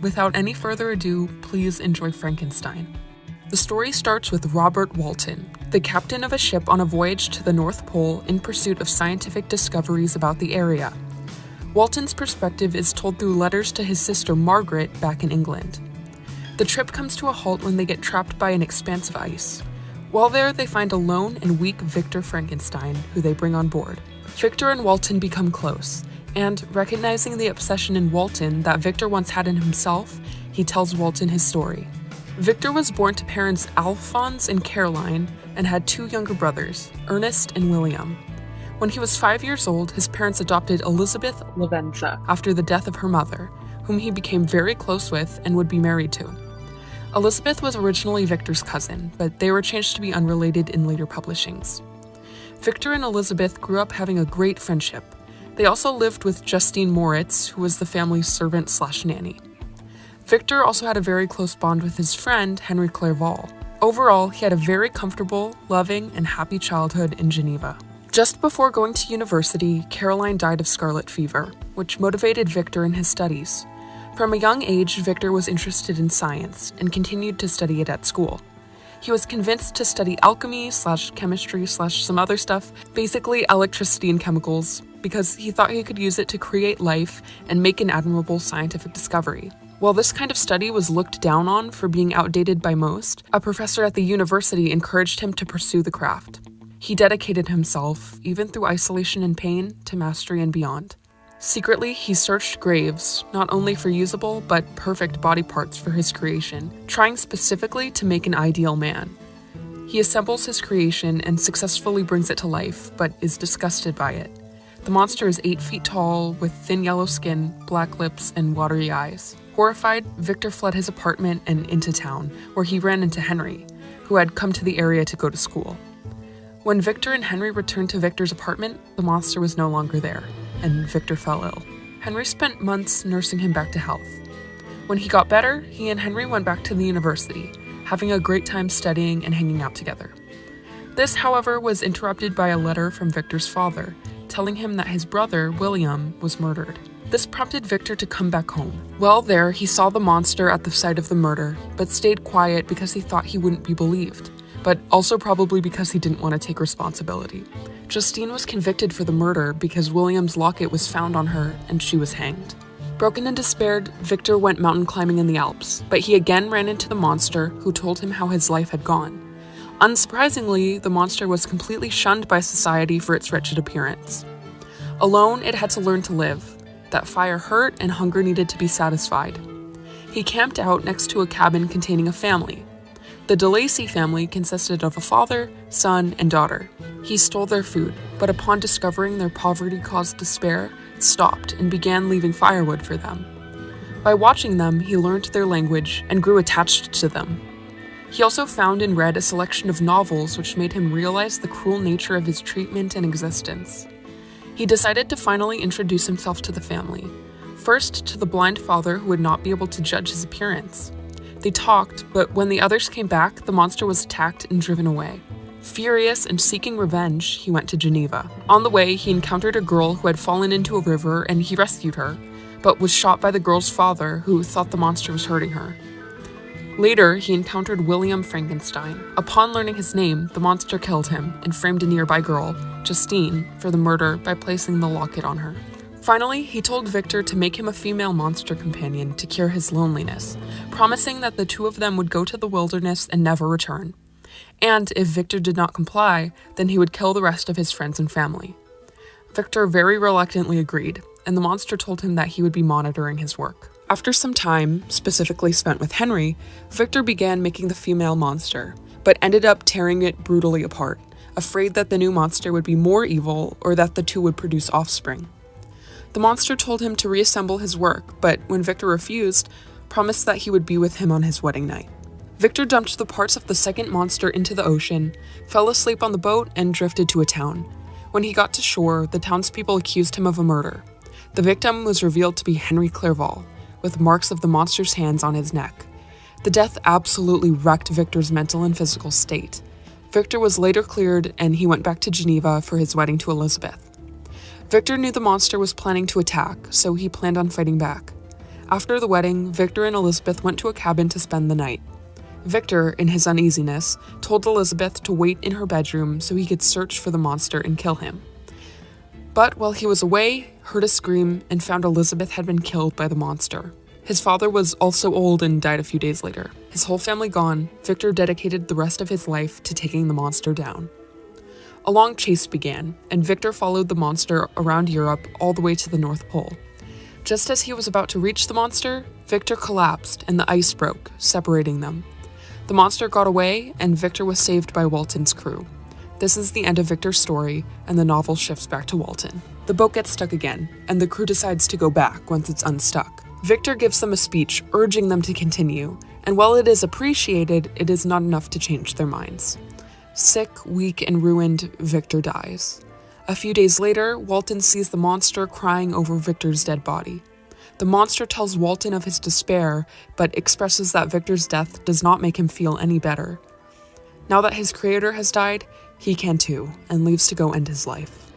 Without any further ado, please enjoy Frankenstein. The story starts with Robert Walton, the captain of a ship on a voyage to the North Pole in pursuit of scientific discoveries about the area. Walton's perspective is told through letters to his sister Margaret back in England. The trip comes to a halt when they get trapped by an expanse of ice. While there, they find a lone and weak Victor Frankenstein, who they bring on board. Victor and Walton become close, and recognizing the obsession in Walton that Victor once had in himself, he tells Walton his story. Victor was born to parents Alphonse and Caroline and had two younger brothers, Ernest and William. When he was 5 years old, his parents adopted Elizabeth Lavenza after the death of her mother, whom he became very close with and would be married to. Elizabeth was originally Victor's cousin, but they were changed to be unrelated in later publishings. Victor and Elizabeth grew up having a great friendship. They also lived with Justine Moritz, who was the family's servant/nanny. Victor also had a very close bond with his friend, Henry Clerval. Overall, he had a very comfortable, loving, and happy childhood in Geneva. Just before going to university, Caroline died of scarlet fever, which motivated Victor in his studies. From a young age, Victor was interested in science and continued to study it at school. He was convinced to study alchemy/chemistry/some other stuff, basically electricity and chemicals, because he thought he could use it to create life and make an admirable scientific discovery. While this kind of study was looked down on for being outdated by most, a professor at the university encouraged him to pursue the craft. He dedicated himself, even through isolation and pain, to mastery and beyond. Secretly, he searched graves, not only for usable but perfect body parts for his creation, trying specifically to make an ideal man. He assembles his creation and successfully brings it to life, but is disgusted by it. The monster is 8 feet tall, with thin yellow skin, black lips, and watery eyes. Horrified, Victor fled his apartment and into town, where he ran into Henry, who had come to the area to go to school. When Victor and Henry returned to Victor's apartment, the monster was no longer there, and Victor fell ill. Henry spent months nursing him back to health. When he got better, he and Henry went back to the university, having a great time studying and hanging out together. This, however, was interrupted by a letter from Victor's father, telling him that his brother, William, was murdered. This prompted Victor to come back home. While there, he saw the monster at the site of the murder, but stayed quiet because he thought he wouldn't be believed, but also probably because he didn't want to take responsibility. Justine was convicted for the murder because William's locket was found on her and she was hanged. Broken and despaired, Victor went mountain climbing in the Alps, but he again ran into the monster, who told him how his life had gone. Unsurprisingly, the monster was completely shunned by society for its wretched appearance. Alone, it had to learn to live. That fire hurt and hunger needed to be satisfied. He camped out next to a cabin containing a family. The DeLacy family consisted of a father, son, and daughter. He stole their food, but upon discovering their poverty-caused despair, stopped and began leaving firewood for them. By watching them, he learned their language and grew attached to them. He also found and read a selection of novels which made him realize the cruel nature of his treatment and existence. He decided to finally introduce himself to the family, first to the blind father who would not be able to judge his appearance. They talked, but when the others came back, the monster was attacked and driven away. Furious and seeking revenge, he went to Geneva. On the way, he encountered a girl who had fallen into a river and he rescued her, but was shot by the girl's father, who thought the monster was hurting her. Later, he encountered William Frankenstein. Upon learning his name, the monster killed him and framed a nearby girl, Justine, for the murder by placing the locket on her. Finally, he told Victor to make him a female monster companion to cure his loneliness, promising that the two of them would go to the wilderness and never return. And if Victor did not comply, then he would kill the rest of his friends and family. Victor very reluctantly agreed, and the monster told him that he would be monitoring his work. After some time, specifically spent with Henry, Victor began making the female monster, but ended up tearing it brutally apart, afraid that the new monster would be more evil or that the two would produce offspring. The monster told him to reassemble his work, but when Victor refused, promised that he would be with him on his wedding night. Victor dumped the parts of the second monster into the ocean, fell asleep on the boat, and drifted to a town. When he got to shore, the townspeople accused him of a murder. The victim was revealed to be Henry Clerval, with marks of the monster's hands on his neck. The death absolutely wrecked Victor's mental and physical state. Victor was later cleared, and he went back to Geneva for his wedding to Elizabeth. Victor knew the monster was planning to attack, so he planned on fighting back. After the wedding, Victor and Elizabeth went to a cabin to spend the night. Victor, in his uneasiness, told Elizabeth to wait in her bedroom so he could search for the monster and kill him. But while he was away, heard a scream and found Elizabeth had been killed by the monster. His father was also old and died a few days later. His whole family gone, Victor dedicated the rest of his life to taking the monster down. A long chase began, and Victor followed the monster around Europe all the way to the North Pole. Just as he was about to reach the monster, Victor collapsed and the ice broke, separating them. The monster got away, and Victor was saved by Walton's crew. This is the end of Victor's story, and the novel shifts back to Walton. The boat gets stuck again, and the crew decides to go back once it's unstuck. Victor gives them a speech urging them to continue, and while it is appreciated, it is not enough to change their minds. Sick, weak, and ruined, Victor dies. A few days later, Walton sees the monster crying over Victor's dead body. The monster tells Walton of his despair, but expresses that Victor's death does not make him feel any better. Now that his creator has died, he can too, and leaves to go end his life.